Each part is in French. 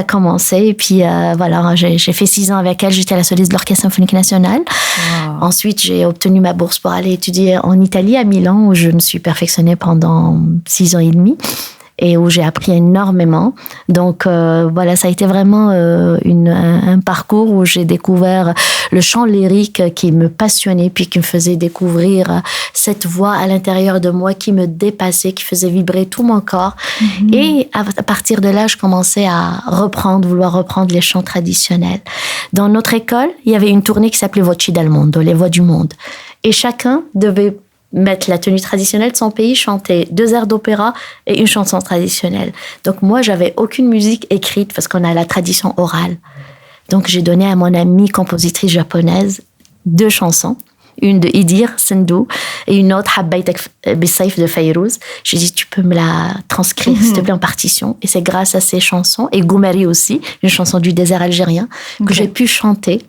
a commencé. Et puis voilà, j'ai fait 6 ans avec elle. J'étais la soliste de l'Orchestre Symphonique National. Wow. Ensuite, j'ai obtenu ma bourse pour aller étudier en Italie, à Milan, où je me suis perfectionnée pendant 6 ans et demi. Et où j'ai appris énormément. Donc voilà, ça a été vraiment un parcours où j'ai découvert le chant lyrique qui me passionnait, puis qui me faisait découvrir cette voix à l'intérieur de moi qui me dépassait, qui faisait vibrer tout mon corps. Mm-hmm. Et à partir de là, je commençais à vouloir reprendre les chants traditionnels. Dans notre école, il y avait une tournée qui s'appelait Voci del Mondo, les voix du monde. Et chacun devait mettre la tenue traditionnelle de son pays, chanter 2 airs d'opéra et une chanson traditionnelle. Donc moi, j'avais aucune musique écrite parce qu'on a la tradition orale. Donc j'ai donné à mon amie compositrice japonaise 2 chansons. Une de Idir, Sindhu, et une autre, Habbaytek Bissayf de Fayrouz. J'ai dit, tu peux me la transcrire, s'il te plaît, en partition. Et c'est grâce à ces chansons, et Goumari aussi, une chanson du désert algérien, que j'ai pu chanter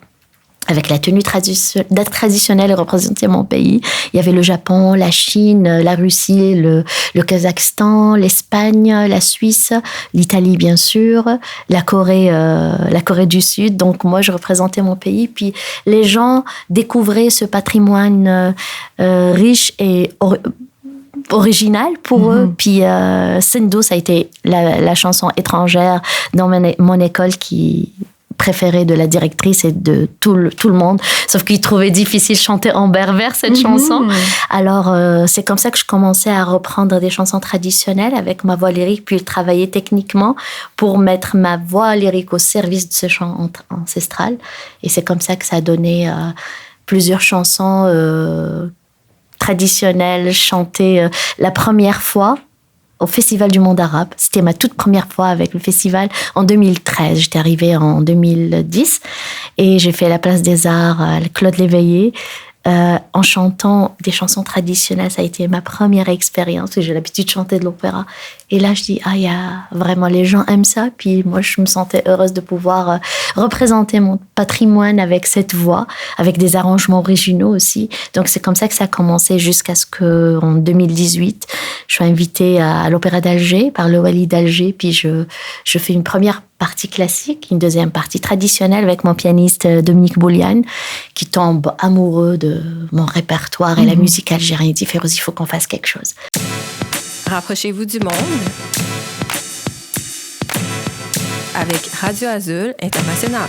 avec la tenue traditionnelle et représenter mon pays. Il y avait le Japon, la Chine, la Russie, le Kazakhstan, l'Espagne, la Suisse, l'Italie bien sûr, la Corée du Sud. Donc moi, je représentais mon pays. Puis les gens découvraient ce patrimoine riche et original pour eux. Puis Sindhu, ça a été la chanson étrangère dans mon école préférée de la directrice et de tout le monde, sauf qu'ils trouvaient difficile de chanter en berbère cette chanson. Alors c'est comme ça que je commençais à reprendre des chansons traditionnelles avec ma voix lyrique, puis le travailler techniquement pour mettre ma voix lyrique au service de ce chant ancestral. Et c'est comme ça que ça a donné plusieurs chansons traditionnelles chantées la première fois au Festival du Monde Arabe. C'était ma toute première fois avec le festival en 2013. J'étais arrivée en 2010 et j'ai fait la Place des Arts, Claude Léveillé, en chantant des chansons traditionnelles. Ça a été ma première expérience. J'ai l'habitude de chanter de l'opéra. Et là, je dis, il y a vraiment, les gens aiment ça. Puis moi, je me sentais heureuse de pouvoir représenter mon patrimoine avec cette voix, avec des arrangements originaux aussi. Donc, c'est comme ça que ça a commencé jusqu'à ce qu'en 2018, je sois invitée à l'Opéra d'Alger par le Wali d'Alger. Puis je fais une première partie classique, une deuxième partie traditionnelle avec mon pianiste Dominique Bouliane, qui tombe amoureux de mon répertoire et la musique algérienne. Il dit, Férouz, il faut qu'on fasse quelque chose. Rapprochez-vous du monde avec Radio Azul International.